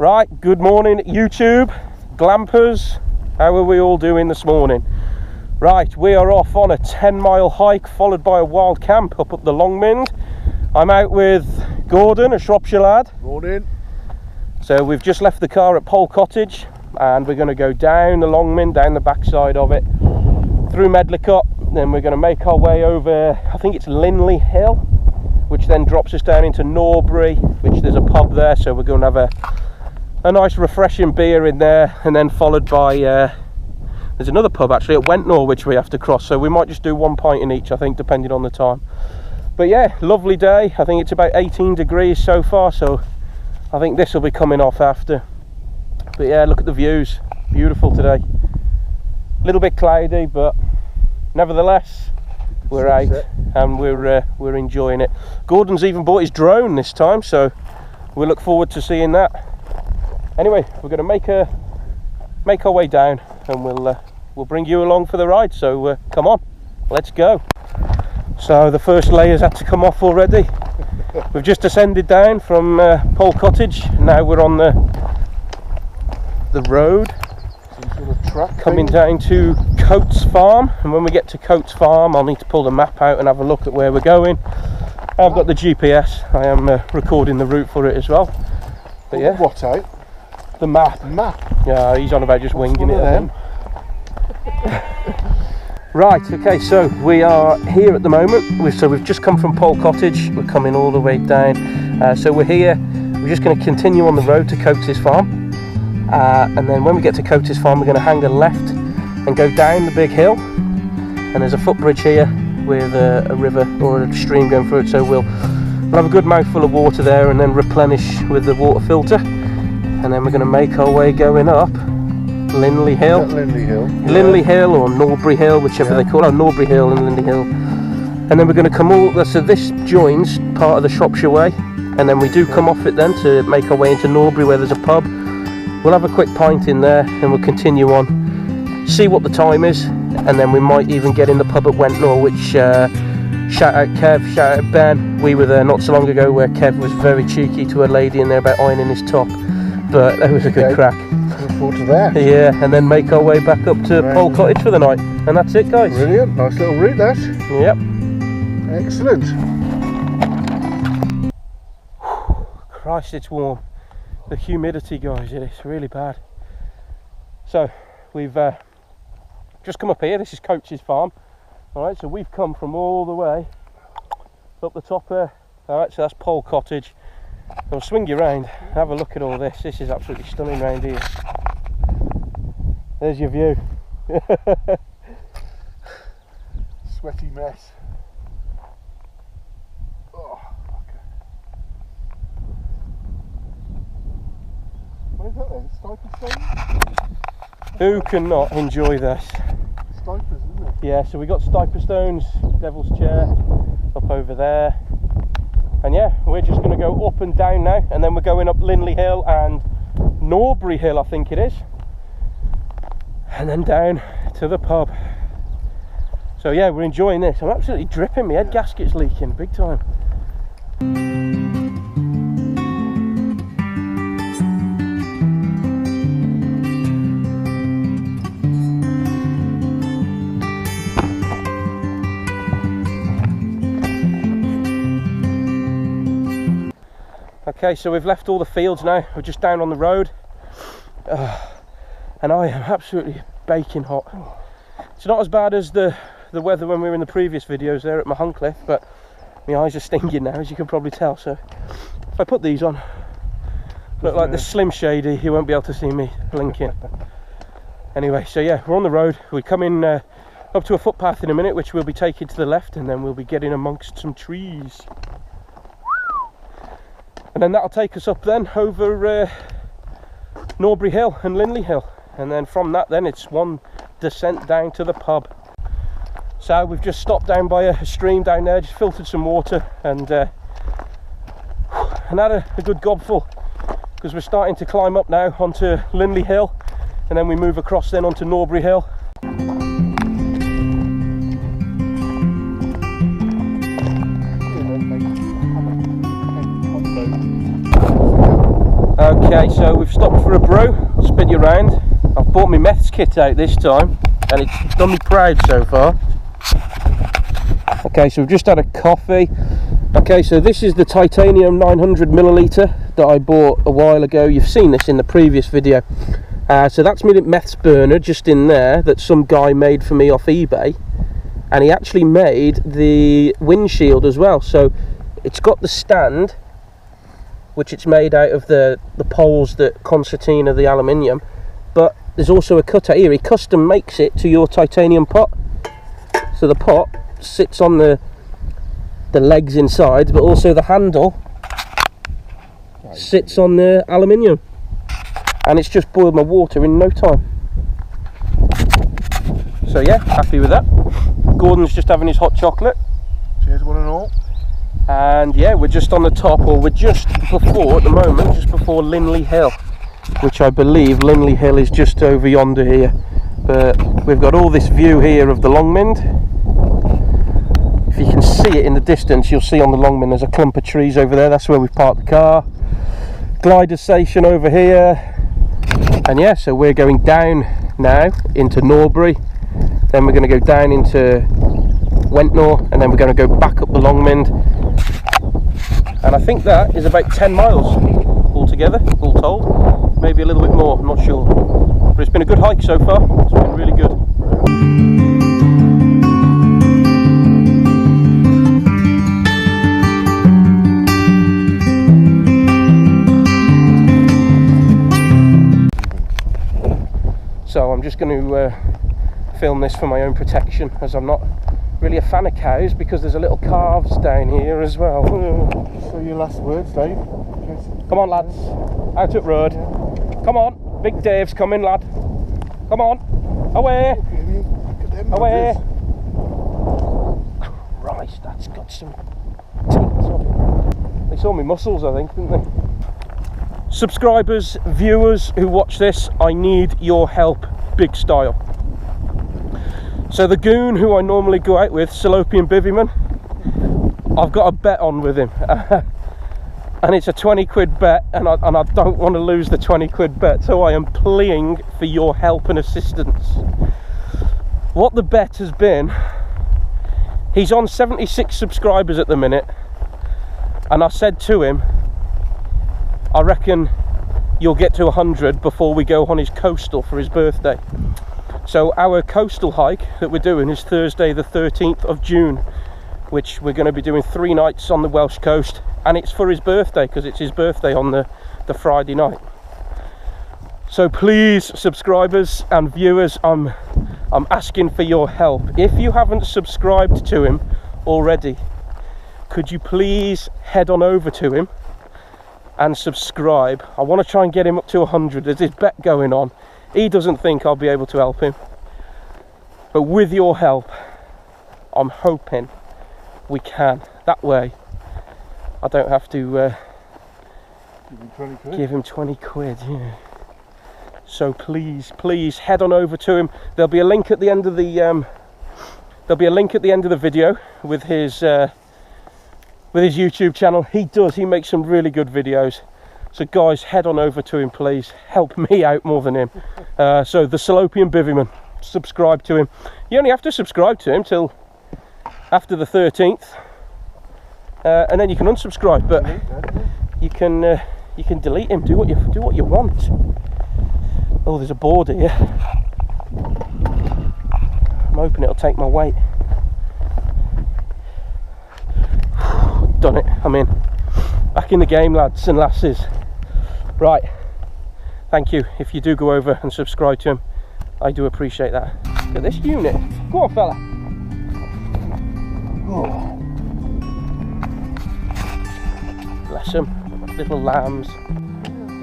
Right, good morning YouTube, glampers. How are we all doing this morning? Right, we are off on a 10-mile hike followed by a wild camp up the Longmynd. I'm out with Gordon, a Shropshire lad. Morning. So we've just left the car at Pole Cottage and we're going to go down the Longmynd, down the backside of it, through Medlicott. Then we're going to make our way over, I think it's Linley Hill, which then drops us down into Norbury, which there's a pub there, so we're going to have a nice refreshing beer in there, and then followed by there's another pub actually at Wentnor which we have to cross, so we might just do 1 pint in each, I think, depending on the time. But yeah, lovely day. I think it's about 18 degrees so far, so I think this will be coming off after. But yeah, look at the views, beautiful today. A little bit cloudy, but nevertheless we're out and we're enjoying it. Gordon's even bought his drone this time, so we look forward to seeing that. Anyway, we're going to make our way down, and we'll bring you along for the ride. So come on, let's go. So the first layers had to come off already. We've just ascended down from Pole Cottage. Now we're on the road, Some sort of track coming thing. down to Coates Farm. And when we get to Coates Farm, I'll need to pull the map out and have a look at where we're going. I've got the GPS. I am recording the route for it as well. But yeah, What out? the map. Map. Yeah, he's on about just winging it Then. Right, okay, so we are here at the moment. We've just come from Pole Cottage. We're coming all the way down. So we're here. We're just going to continue on the road to Coates Farm. And then when we get to Coates Farm, we're going to hang a left and go down the big hill. And there's a footbridge here with a river or a stream going through it. So we'll have a good mouthful of water there and then replenish with the water filter. And then we're going to make our way going up Linley Hill. Linley Hill. Linley Hill or Norbury Hill, whichever they call it. Oh, Norbury Hill and Linley Hill. And then we're going to come all, so this joins part of the Shropshire Way, and then we do come off it then to make our way into Norbury where there's a pub. We'll have a quick pint in there and we'll continue on, see what the time is, and then we might even get in the pub at Wentnor, which shout out Kev, shout out Ben. We were there not so long ago where Kev was very cheeky to a lady in there about ironing his top, but that was a good crack. Look forward to that. Yeah, and then make our way back up to Pole Cottage for the night, and that's it, guys. Brilliant. Nice little route, that. Yep. Excellent. Christ, it's warm. The humidity, guys, it is really bad. So we've just come up here. This is Coates Farm. All right, so we've come from all the way up the top there. All right, so that's Pole Cottage. I'll swing you round, have a look at all this. This is absolutely stunning round here. There's your view. Sweaty mess. Oh, okay. What is that then? Stiper stones? Who cannot enjoy this? Stipers, isn't it? Yeah, so we got Stiper stones, Devil's Chair up over there. And yeah, we're just going to go up and down now, and then we're going up Linley Hill and Norbury Hill, I think it is, and then down to the pub. So yeah, we're enjoying this. I'm absolutely dripping, my head gasket's leaking big time. Okay, so we've left all the fields now. We're just down on the road, and I am absolutely baking hot. It's not as bad as the weather when we were in the previous videos there at Mahuncliffe, but my eyes are stinging now, as you can probably tell. So if I put these on, look like the Slim Shady, you won't be able to see me blinking. Anyway, so yeah, we're on the road. We're coming up to a footpath in a minute, which we'll be taking to the left, and then we'll be getting amongst some trees. And then that'll take us up then over Norbury Hill and Linley Hill, and then from that then it's one descent down to the pub. So we've just stopped down by a stream down there, just filtered some water, and had a good gobful, because we're starting to climb up now onto Linley Hill, and then we move across then onto Norbury Hill. Okay, so we've stopped for a brew. I'll spin you round. I've bought my meths kit out this time, and it's done me proud so far. Okay, so we've just had a coffee. Okay, so this is the titanium 900ml that I bought a while ago. You've seen this in the previous video. So that's my meths burner just in there that some guy made for me off eBay, and he actually made the windshield as well. So it's got the stand, which it's made out of the poles that concertina, the aluminium, but there's also a cutout here. He custom makes it to your titanium pot, so the pot sits on the legs inside, but also the handle sits on the aluminium, and it's just boiled my water in no time. So yeah, happy with that. Gordon's just having his hot chocolate. Cheers, one and all. And yeah, we're just on the top, or we're just before, at the moment, just before Linley Hill, which I believe Linley Hill is just over yonder here. But we've got all this view here of the Longmynd. If you can see it in the distance, you'll see on the Longmynd there's a clump of trees over there. That's where we've parked the car. Glider station over here. And yeah, so we're going down now into Norbury. Then we're going to go down into Wentnor, and then we're going to go back up the Longmynd. And I think that is about 10 miles altogether, all told. Maybe a little bit more, I'm not sure. But it's been a good hike so far. It's been really good. So I'm just going to film this for my own protection, as I'm not really a fan of cows, because there's a little calves down here as well. So your last words, Dave? Come on, lads, out at road. Yeah. Come on, Big Dave's coming, lad. Come on, away, away. Christ, that's got some teeth on it. They saw me muscles, I think, didn't they? Subscribers, viewers who watch this, I need your help, big style. So the goon who I normally go out with, Salopian bivvyman, I've got a bet on with him. And it's a 20 quid bet, and I don't want to lose the 20 quid bet, so I am pleading for your help and assistance. What the bet has been, he's on 76 subscribers at the minute, and I said to him, I reckon you'll get to 100 before we go on his coastal for his birthday. So our coastal hike that we're doing is Thursday the 13th of June, which we're going to be doing 3 nights on the Welsh coast, and it's for his birthday, because it's his birthday on the Friday night. So please, subscribers and viewers, I'm asking for your help. If you haven't subscribed to him already, could you please head on over to him and subscribe? I want to try and get him up to 100. There's this bet going on. He doesn't think I'll be able to help him, but with your help, I'm hoping we can. That way I don't have to give him 20 quid. Yeah. So please head on over to him. There'll be a link at the end of the video with his YouTube channel. He makes some really good videos. So guys, head on over to him, please. Help me out more than him. So the Salopian bivvyman, subscribe to him. You only have to subscribe to him till after the 13th, and then you can unsubscribe. But you can delete him. Do what you want. Oh, there's a board here. I'm hoping it'll take my weight. Done it. I'm in. Back in the game, lads and lasses. Right, thank you if you do go over and subscribe to him. I do appreciate that. Look at this unit. Go on, fella. Oh. Bless them, little lambs.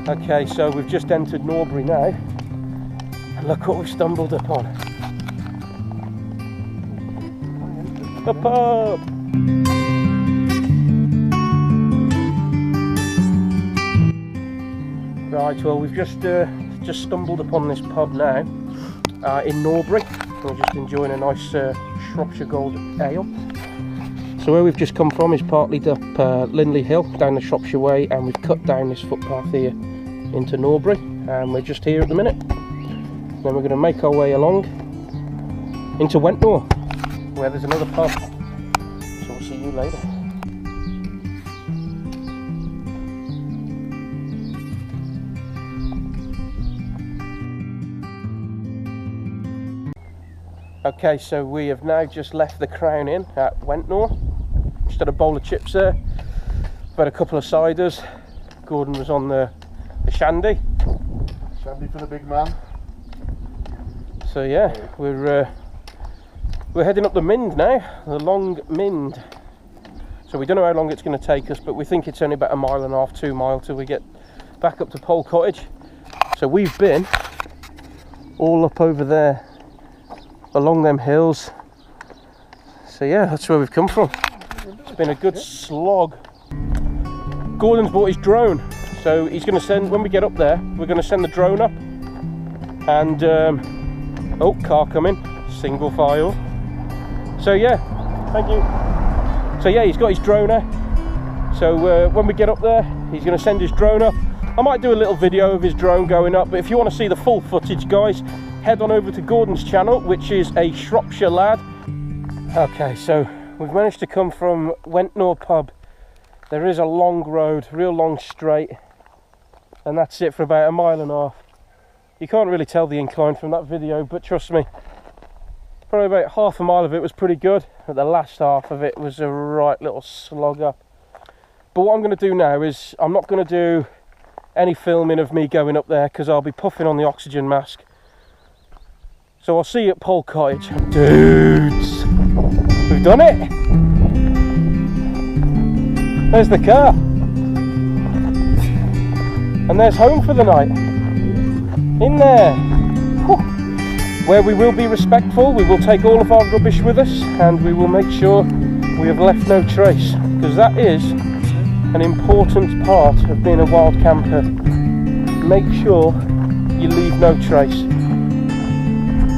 Okay, so we've just entered Norbury now, and look what we've stumbled upon. The pub. Right, well, we've just stumbled upon this pub now in Norbury. We're just enjoying a nice Shropshire Gold Ale. So where we've just come from is partly up Linley Hill, down the Shropshire way, and we've cut down this footpath here into Norbury, and we're just here at the minute. Then we're going to make our way along into Wentnor, where there's another pub. So we'll see you later. Okay, so we have now just left the Crown Inn at Wentnor. Just had a bowl of chips there. We've had a couple of ciders. Gordon was on the shandy. Shandy for the big man. So yeah, we're heading up the Mind now, the Long Mind. So we don't know how long it's going to take us, but we think it's only about 1.5 miles, 2 miles till we get back up to Pole Cottage. So we've been all up over there, along them hills. So yeah, that's where we've come from. It's been a good slog. Gordon's bought his drone, so he's going to send, when we get up there, we're going to send the drone up. And oh, car coming, single file. So yeah, thank you. So yeah, he's got his drone there. So when we get up there, he's going to send his drone up. I might do a little video of his drone going up, but if you want to see the full footage, guys, head on over to Gordon's channel, which is a Shropshire Lad. Okay, so we've managed to come from Wentnor pub. There is a long road, real long straight, and that's it for about 1.5 miles. You can't really tell the incline from that video, but trust me, probably about 1/2 mile of it was pretty good, but the last half of it was a right little slogger. But what I'm going to do now is, I'm not going to do any filming of me going up there, because I'll be puffing on the oxygen mask. So I'll see you at Pole Cottage. Dudes, we've done it! There's the car. And there's home for the night. In there. Whew. Where we will be respectful, we will take all of our rubbish with us, and we will make sure we have left no trace. Because that is an important part of being a wild camper. Make sure you leave no trace.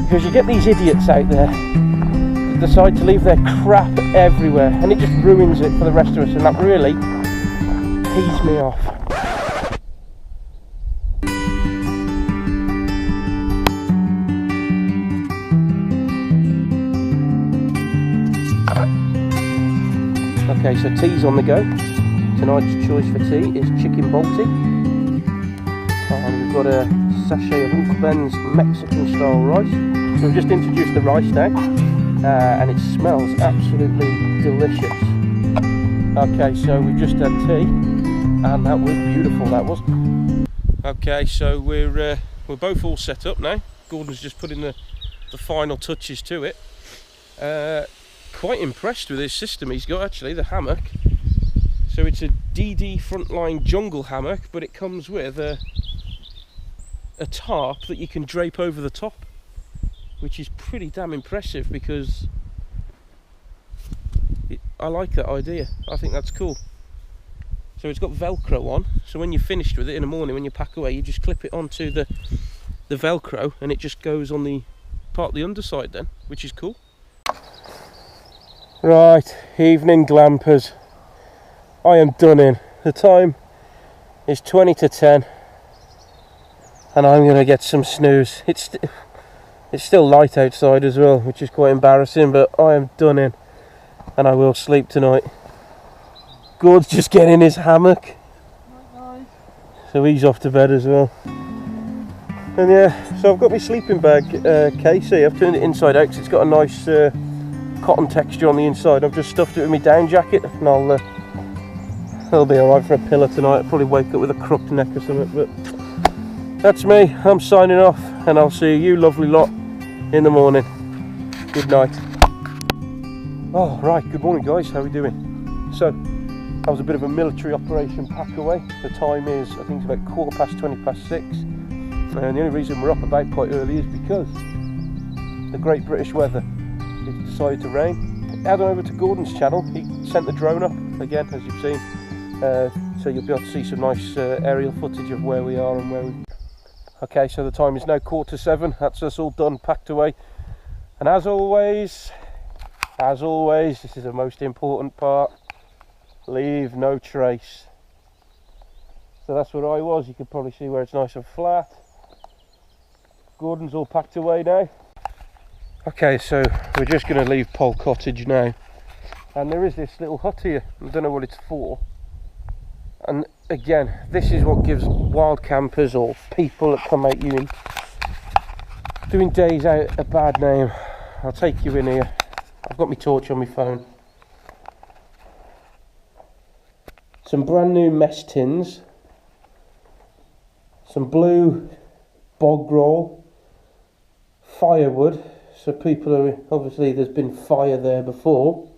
Because you get these idiots out there that decide to leave their crap everywhere, and it just ruins it for the rest of us, and that really pees me off. Okay, so tea's on the go. Tonight's choice for tea is chicken balti. And we've got a sachet of Uncle Ben's Mexican style rice. So we've just introduced the rice now, and it smells absolutely delicious. Okay, so we've just had tea, and that was beautiful, that was. Okay, so we're both all set up now. Gordon's just putting the final touches to it. Quite impressed with his system he's got, actually, the hammock. So it's a DD Frontline jungle hammock, but it comes with a tarp that you can drape over the top, which is pretty damn impressive, because I like that idea. I think that's cool. So it's got Velcro on, so when you're finished with it in the morning, when you pack away, you just clip it onto the Velcro, and it just goes on the part of the underside then, which is cool. Right, evening glampers. I am done in. The time is 20 to 10. And I'm going to get some snooze. It's still light outside as well, which is quite embarrassing, but I am done in, and I will sleep tonight. Gord's just getting his hammock, so he's off to bed as well. And yeah, so I've got my sleeping bag case here. I've turned it inside out because it's got a nice cotton texture on the inside. I've just stuffed it with my down jacket, and I'll be alright for a pillow tonight. I'll probably wake up with a crooked neck or something, but that's me. I'm signing off, and I'll see you lovely lot in the morning. Good night. Oh, right, good morning guys, how are we doing? So, that was a bit of a military operation pack away. The time is, I think it's about 6:15. And the only reason we're up about quite early is because the great British weather. It's decided to rain. Head on over to Gordon's channel. He sent the drone up, again, as you've seen. So you'll be able to see some nice aerial footage of where we are and where we... Okay, so the time is now 7:15. That's us all done, packed away. And as always, this is the most important part. Leave no trace. So that's where I was. You can probably see where it's nice and flat. Gordon's all packed away now. Okay, so we're just going to leave Pole Cottage now. And there is this little hut here. I don't know what it's for. And again, this is what gives wild campers or people that come out you in doing days out a bad name. I'll take you in here. I've got my torch on my phone. Some brand new mess tins. Some blue bog roll. Firewood. So people are, obviously there's been fire there before.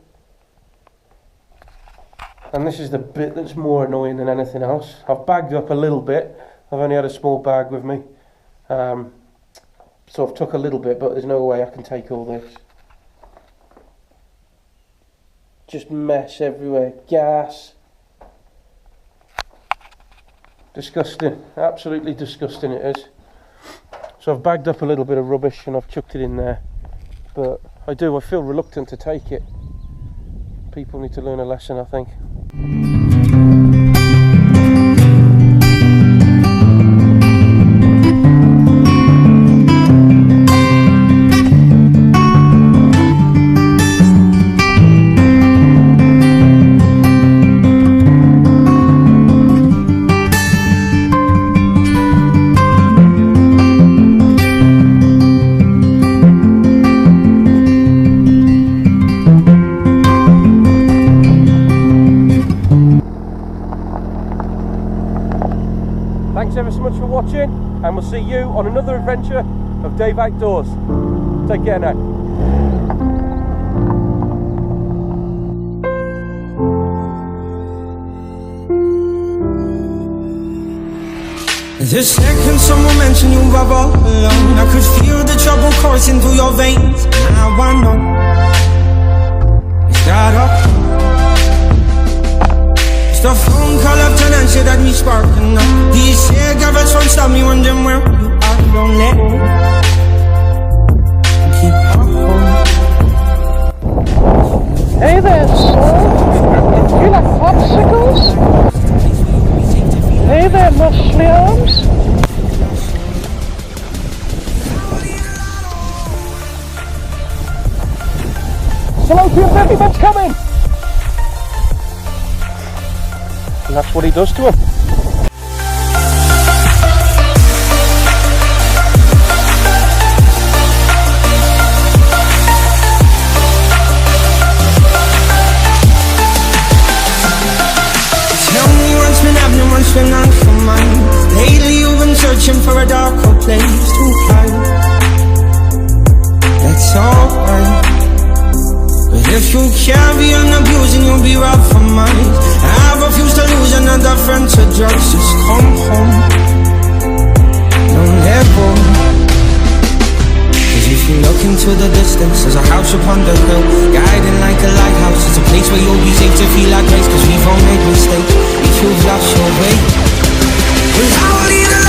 And this is the bit that's more annoying than anything else. I've bagged up a little bit. I've only had a small bag with me. So I've took a little bit, but there's no way I can take all this. Just mess everywhere. Gas. Disgusting. Absolutely disgusting it is. So I've bagged up a little bit of rubbish and I've chucked it in there. But I feel reluctant to take it. People need to learn a lesson, I think. Thanks ever so much for watching, and we'll see you on another adventure of Dave Outdoors. Take care now. The second someone mentioned you were all alone, I could feel the trouble coursing through your veins. Now I know it's got up. The phone call after Nancy that me sparking up. These cigarettes won't stop me wondering where you are. Don't let go. Keep on. Hey there, sir. You like popsicles? Hey there, muscly arms. Salopian bivvyman's coming! And that's what he does to him. Tell me what's been happening, what's been on for mine. Lately you've been searching for a darker place to hide. That's alright. But if you carry on abusing, you'll be robbed for mine. I refuse to lose another friend to drugs. Just come home. Don't let go. Cause if you look into the distance, there's a house upon the hill, guiding like a lighthouse. It's a place where you'll be safe to feel like grace. Cause we've all made mistakes if you've lost your way. Cause I will lead